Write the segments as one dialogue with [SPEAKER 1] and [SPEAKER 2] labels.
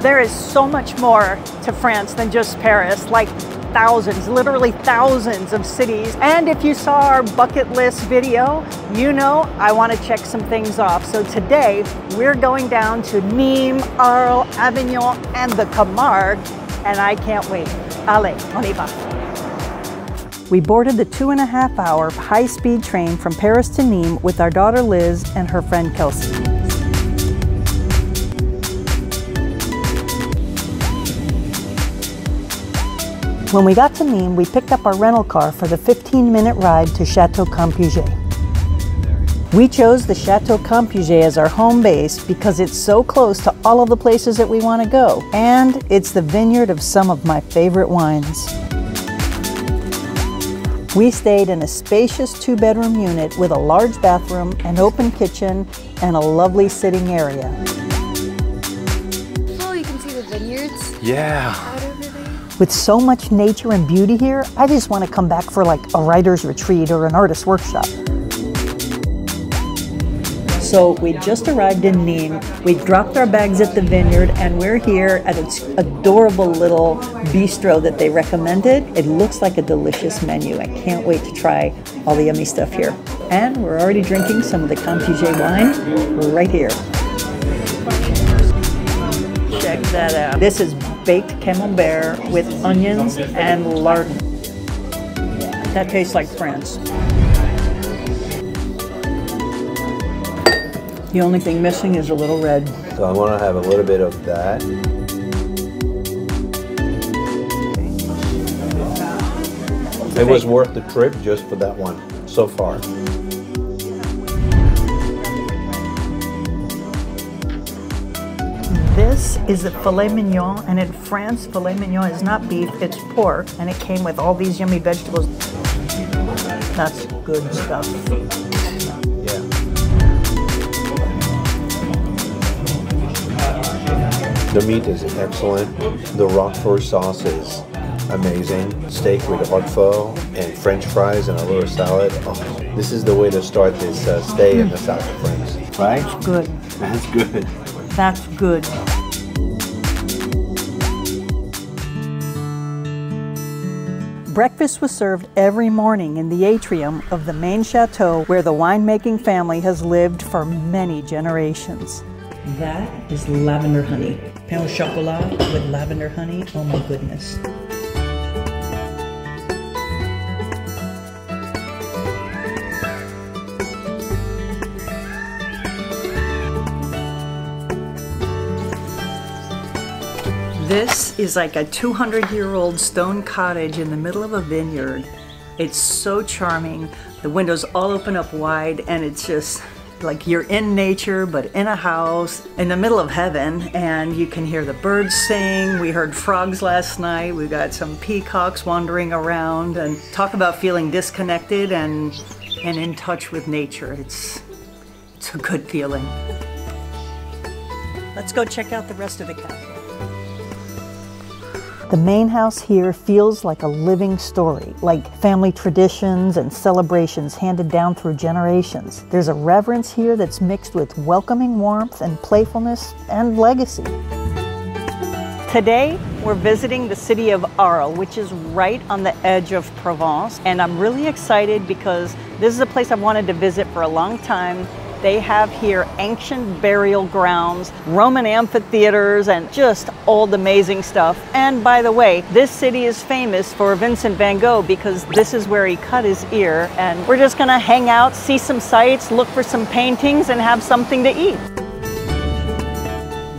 [SPEAKER 1] There is so much more to France than just Paris, like thousands, literally thousands of cities. And if you saw our bucket list video, you know I want to check some things off. So today we're going down to Nimes, Arles, Avignon, and the Camargue, and I can't wait. Allez, on y va. We boarded the 2.5-hour high-speed train from Paris to Nimes with our daughter Liz and her friend Kelsey. When we got to Nimes, we picked up our rental car for the 15-minute ride to Chateau de Campuget. We chose the Chateau de Campuget as our home base because it's so close to all of the places that we want to go, and it's the vineyard of some of my favorite wines. We stayed in a spacious 2-bedroom unit with a large bathroom, an open kitchen, and a lovely sitting area.
[SPEAKER 2] Oh, you can see the vineyards?
[SPEAKER 3] Yeah.
[SPEAKER 1] With so much nature and beauty here, I just want to come back for like a writer's retreat or an artist workshop. So we just arrived in Nimes, we dropped our bags at the vineyard, and we're here at its adorable little bistro that they recommended. It looks like a delicious menu. I can't wait to try all the yummy stuff here. And we're already drinking some of the Campuget wine right here. Check that out. This is baked camembert with onions and lardon. That tastes like France. The only thing missing is a little red.
[SPEAKER 3] So I want to have a little bit of that. It was worth the trip just for that one, so far.
[SPEAKER 1] This is a filet mignon, and in France, filet mignon is not beef, it's pork, and it came with all these yummy vegetables. That's good stuff.
[SPEAKER 3] Yeah. The meat is excellent. The Roquefort sauce is amazing. Steak with Roquefort and French fries and a little salad. Oh, this is the way to start this stay in the south of France. Right?
[SPEAKER 1] Good.
[SPEAKER 3] That's good.
[SPEAKER 1] That's good. Breakfast was served every morning in the atrium of the main chateau where the winemaking family has lived for many generations. That is lavender honey. Pain au chocolat with lavender honey. Oh my goodness. This is like a 200-year-old stone cottage in the middle of a vineyard. It's so charming. The windows all open up wide, and it's just like you're in nature, but in a house in the middle of heaven, and you can hear the birds sing. We heard frogs last night. We got some peacocks wandering around, and talk about feeling disconnected and in touch with nature. It's a good feeling. Let's go check out the rest of the castle. The main house here feels like a living story, like family traditions and celebrations handed down through generations. There's a reverence here that's mixed with welcoming warmth and playfulness and legacy. Today, we're visiting the city of Arles, which is right on the edge of Provence, and I'm really excited because this is a place I've wanted to visit for a long time. They have here ancient burial grounds, Roman amphitheaters, and just old amazing stuff. And by the way, this city is famous for Vincent van Gogh because this is where he cut his ear. And we're just gonna hang out, see some sights, look for some paintings, and have something to eat.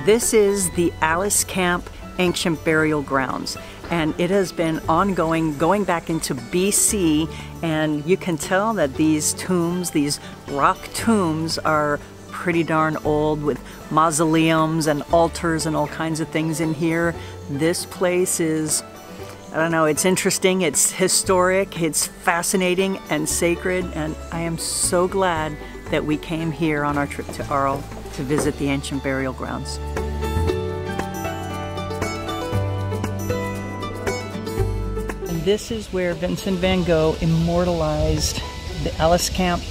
[SPEAKER 1] This is the Alyscamp ancient burial grounds. And it has been ongoing, going back into BC, and you can tell that these tombs, these rock tombs, are pretty darn old, with mausoleums and altars and all kinds of things in here. This place is, I don't know, it's interesting, it's historic, it's fascinating and sacred, and I am so glad that we came here on our trip to Arles to visit the ancient burial grounds. This is where Vincent van Gogh immortalized the Alyscamp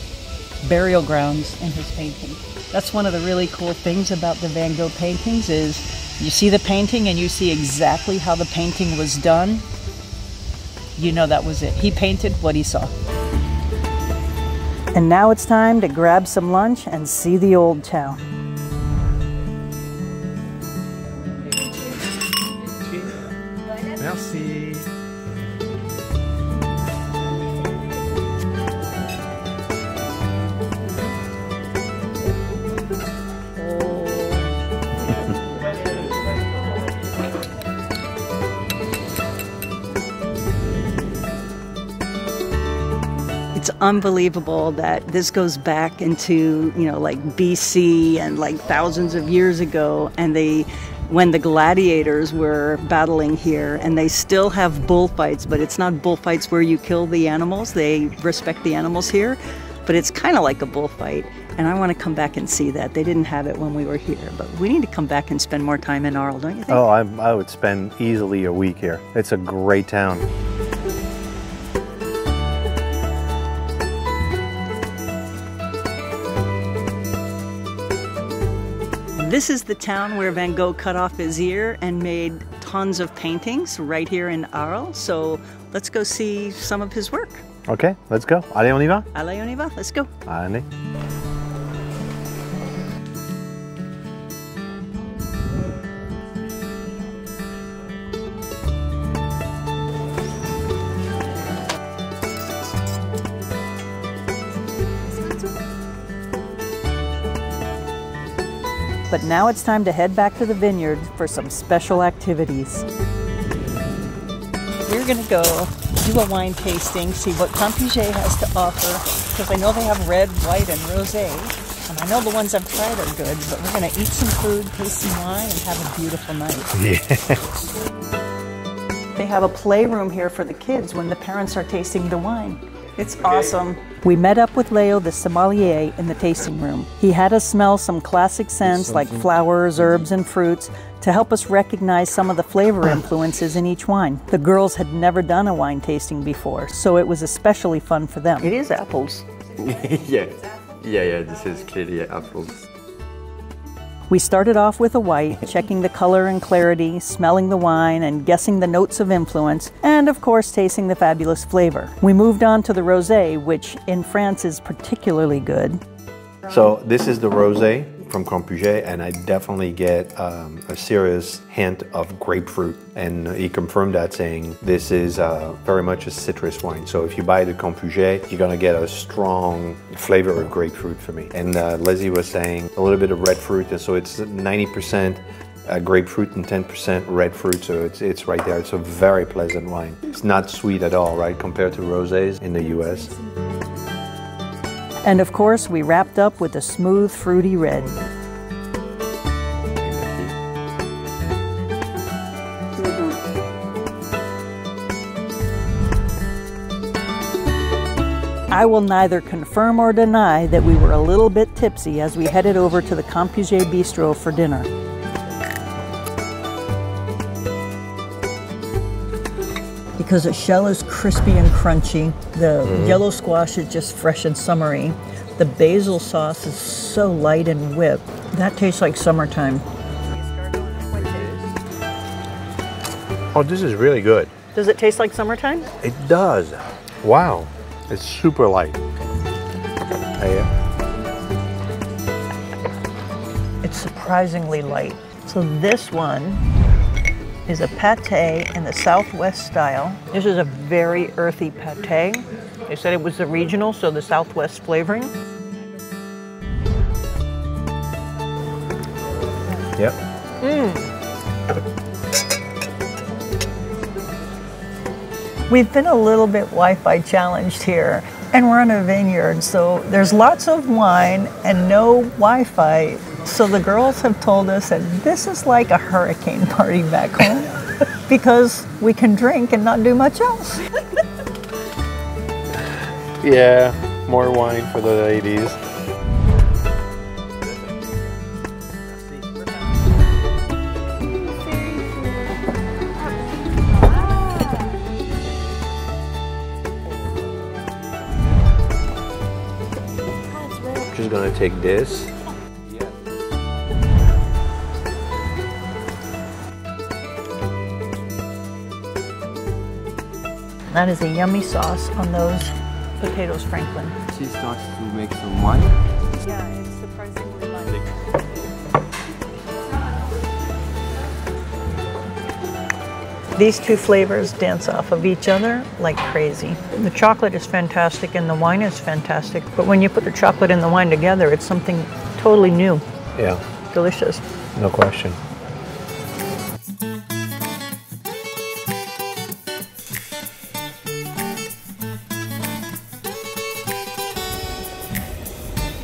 [SPEAKER 1] burial grounds in his painting. That's one of the really cool things about the Van Gogh paintings is You see the painting and you see exactly how the painting was done. You know that was it. He painted what he saw. And now it's time to grab some lunch and see the old town.
[SPEAKER 3] Merci.
[SPEAKER 1] It's unbelievable that this goes back into, you know, like BC and like thousands of years ago, and when the gladiators were battling here, and they still have bullfights, but it's not bullfights where you kill the animals. They respect the animals here, but it's kind of like a bullfight, and I want to come back and see that. They didn't have it when we were here, but we need to come back and spend more time in Arles, don't you think?
[SPEAKER 3] Oh, I would spend easily a week here. It's a great town.
[SPEAKER 1] This is the town where Van Gogh cut off his ear and made tons of paintings right here in Arles. So let's go see some of his work.
[SPEAKER 3] Okay, let's go. Allez, on y va?
[SPEAKER 1] Allez, on y va. Let's go.
[SPEAKER 3] Allez.
[SPEAKER 1] But now it's time to head back to the vineyard for some special activities. We're gonna go do a wine tasting, see what Campuget has to offer, because I know they have red, white, and rosé, and I know the ones I've tried are good, but we're gonna eat some food, taste some wine, and have a beautiful night.
[SPEAKER 3] Yeah.
[SPEAKER 1] They have a playroom here for the kids when the parents are tasting the wine. It's awesome. We met up with Leo, the sommelier, in the tasting room. He had us smell some classic scents like flowers, herbs, and fruits to help us recognize some of the flavor influences in each wine. The girls had never done a wine tasting before, so it was especially fun for them. It is apples.
[SPEAKER 4] Yeah, this is clearly apples.
[SPEAKER 1] We started off with a white, checking the color and clarity, smelling the wine, and guessing the notes of influence, and of course tasting the fabulous flavor. We moved on to the rosé, which in France is particularly good.
[SPEAKER 3] So this is the rosé from Campuget, and I definitely get a serious hint of grapefruit. And he confirmed that, saying this is very much a citrus wine. So if you buy the Campuget, you're gonna get a strong flavor of grapefruit for me. And Leslie was saying a little bit of red fruit, and so it's 90% grapefruit and 10% red fruit, so it's right there. It's a very pleasant wine. It's not sweet at all, right, compared to rosés in the US.
[SPEAKER 1] And of course, we wrapped up with a smooth, fruity red. I will neither confirm or deny that we were a little bit tipsy as we headed over to the Campuget Bistro for dinner. Because the shell is crispy and crunchy, the yellow squash is just fresh and summery, the basil sauce is so light and whipped. That tastes like summertime.
[SPEAKER 3] Oh, this is really good.
[SPEAKER 1] Does it taste like summertime?
[SPEAKER 3] It does. Wow, it's super light.
[SPEAKER 1] It's surprisingly light. So this one is a pâté in the Southwest style. This is a very earthy pâté. They said it was the regional, so the Southwest flavoring.
[SPEAKER 3] Yep.
[SPEAKER 1] We've been a little bit Wi-Fi challenged here, and we're in a vineyard, so there's lots of wine and no Wi-Fi. So the girls have told us that this is like a hurricane party back home because we can drink and not do much else.
[SPEAKER 3] Yeah, more wine for the ladies. Just gonna take this.
[SPEAKER 1] That is a yummy sauce on those potatoes, Franklin.
[SPEAKER 4] She starts to make some wine.
[SPEAKER 1] Yeah, it's surprisingly light. These two flavors dance off of each other like crazy. The chocolate is fantastic and the wine is fantastic, but when you put the chocolate and the wine together, it's something totally new.
[SPEAKER 3] Yeah,
[SPEAKER 1] Delicious.
[SPEAKER 3] no question.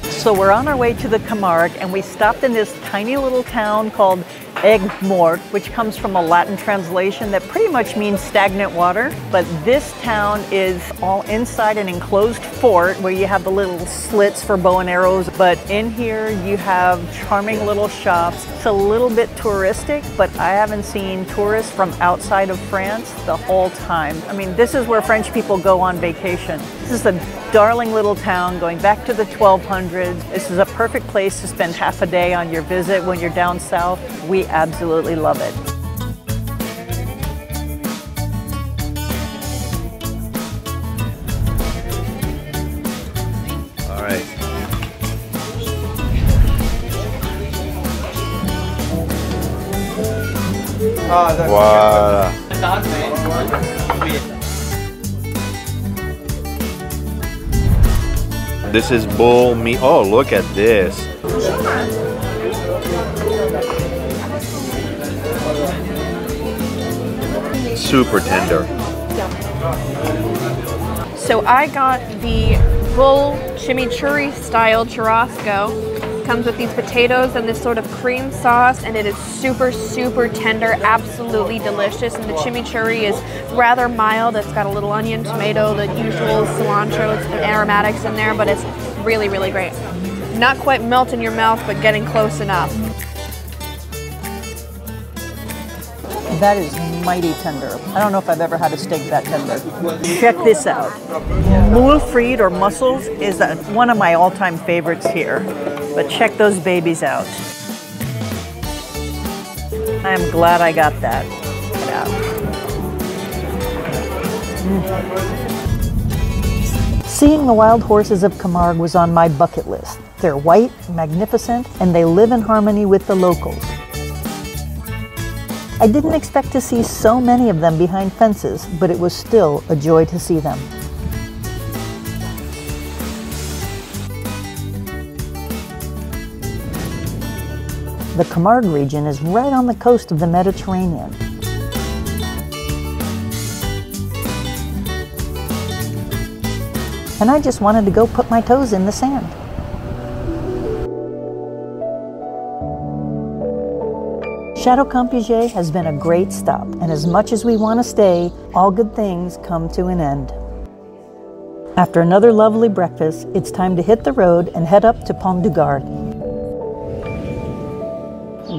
[SPEAKER 1] So we're on our way to the Camargue, and we stopped in this tiny little town called Aigues, which comes from a Latin translation that pretty much means stagnant water. But this town is all inside an enclosed fort where you have the little slits for bow and arrows. But in here you have charming little shops. It's a little bit touristic, but I haven't seen tourists from outside of France the whole time. I mean, this is where French people go on vacation. This is a darling little town going back to the 1200s. This is a perfect place to spend half a day on your visit when you're down south. We absolutely love it.
[SPEAKER 3] All right. Voilà. This is bull meat. Oh, look at this. Super tender.
[SPEAKER 2] So I got the bull chimichurri style churrasco. Comes with these potatoes and this sort of cream sauce, and it is super, super tender, absolutely delicious. And the chimichurri is rather mild. It's got a little onion, tomato, the usual cilantro and aromatics in there, but it's really, really great. Not quite melt in your mouth, but getting close enough.
[SPEAKER 1] That is mighty tender. I don't know if I've ever had a steak that tender. Check this out. Moule frites or mussels is one of my all-time favorites here. But check those babies out. I'm glad I got that. Yeah. Seeing the wild horses of Camargue was on my bucket list. They're white, magnificent, and they live in harmony with the locals. I didn't expect to see so many of them behind fences, but it was still a joy to see them. The Camargue region is right on the coast of the Mediterranean. And I just wanted to go put my toes in the sand. Chateau Campuget has been a great stop, and as much as we want to stay, all good things come to an end. After another lovely breakfast, it's time to hit the road and head up to Pont du Gard.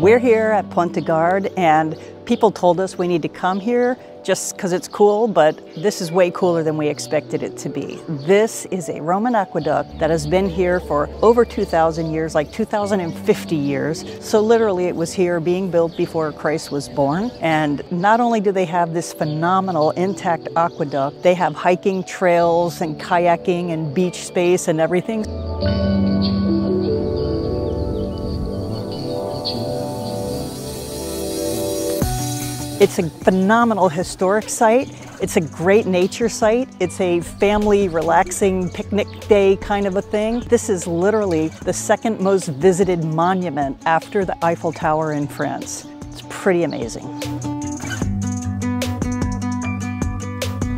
[SPEAKER 1] We're here at Pont du Gard, and people told us we need to come here just because it's cool, but this is way cooler than we expected it to be. This is a Roman aqueduct that has been here for over 2,000 years, like 2,050 years. So literally it was here being built before Christ was born. And not only do they have this phenomenal intact aqueduct, they have hiking trails and kayaking and beach space and everything. It's a phenomenal historic site. It's a great nature site. It's a family relaxing picnic day kind of a thing. This is literally the second most visited monument after the Eiffel Tower in France. It's pretty amazing.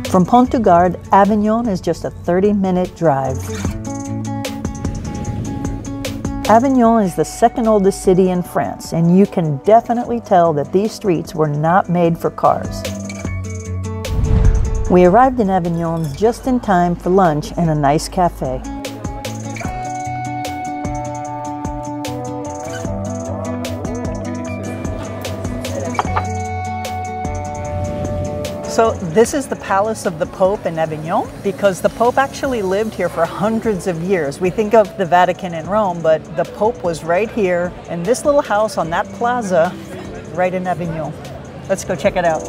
[SPEAKER 1] From Pont du Gard, Avignon is just a 30-minute drive. Avignon is the second oldest city in France, and you can definitely tell that these streets were not made for cars. We arrived in Avignon just in time for lunch in a nice cafe. So this is the palace of the Pope in Avignon, because the Pope actually lived here for hundreds of years. We think of the Vatican in Rome, but the Pope was right here in this little house on that plaza right in Avignon. Let's go check it out.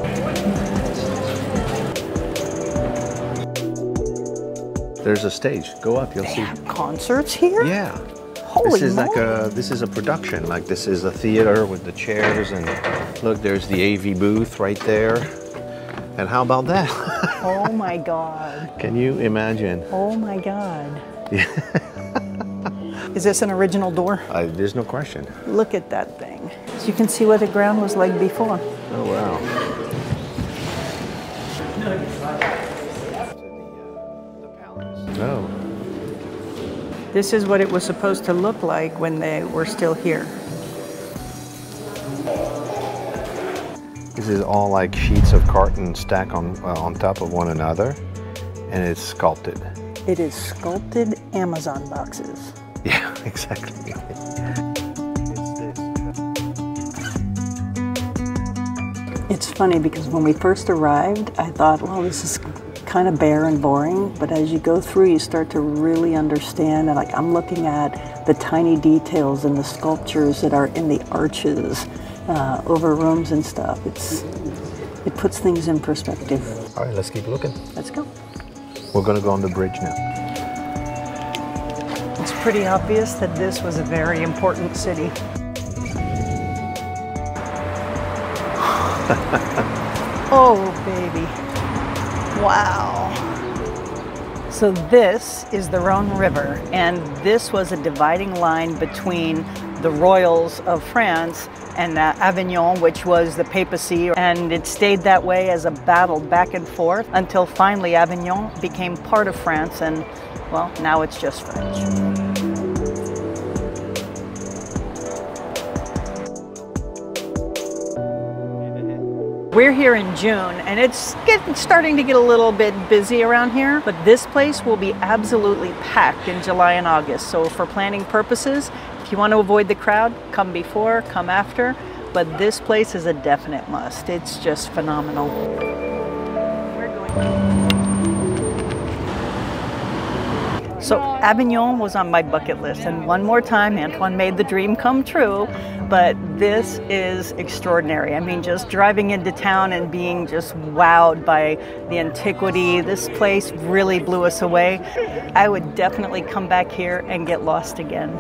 [SPEAKER 3] There's a stage. Go up, you'll
[SPEAKER 1] They
[SPEAKER 3] see.
[SPEAKER 1] have concerts here?
[SPEAKER 3] Yeah.
[SPEAKER 1] Holy
[SPEAKER 3] This is like
[SPEAKER 1] moly.
[SPEAKER 3] this is a production. Like this is a theater with the chairs and look, there's the AV booth right there. And how about that?
[SPEAKER 1] Oh my God.
[SPEAKER 3] Can you imagine?
[SPEAKER 1] Oh my God. Is this an original door?
[SPEAKER 3] There's no question.
[SPEAKER 1] Look at that thing. So you can see what the ground was like before.
[SPEAKER 3] Oh wow. Oh.
[SPEAKER 1] This is what it was supposed to look like when they were still here.
[SPEAKER 3] This is all like sheets of carton stacked on top of one another, and it's sculpted.
[SPEAKER 1] It is sculpted Amazon boxes.
[SPEAKER 3] Yeah, exactly.
[SPEAKER 1] It's funny because when we first arrived, I thought, well, this is kind of bare and boring, but as you go through, you start to really understand, and like I'm looking at the tiny details and the sculptures that are in the arches over rooms and stuff. It puts things in perspective.
[SPEAKER 3] All right, let's keep looking.
[SPEAKER 1] Let's go.
[SPEAKER 3] We're gonna go on the bridge now.
[SPEAKER 1] It's pretty obvious that this was a very important city. Oh, baby. Wow. So this is the Rhone River, and this was a dividing line between the royals of France and Avignon, which was the papacy, and it stayed that way as a battle back and forth until finally Avignon became part of France, and well, now it's just French. We're here in June, and it's starting to get a little bit busy around here, but this place will be absolutely packed in July and August. So for planning purposes, if you want to avoid the crowd, come before, come after, but this place is a definite must. It's just phenomenal. So Avignon was on my bucket list, and one more time, Antoine made the dream come true, but this is extraordinary. I mean, just driving into town and being just wowed by the antiquity, this place really blew us away. I would definitely come back here and get lost again.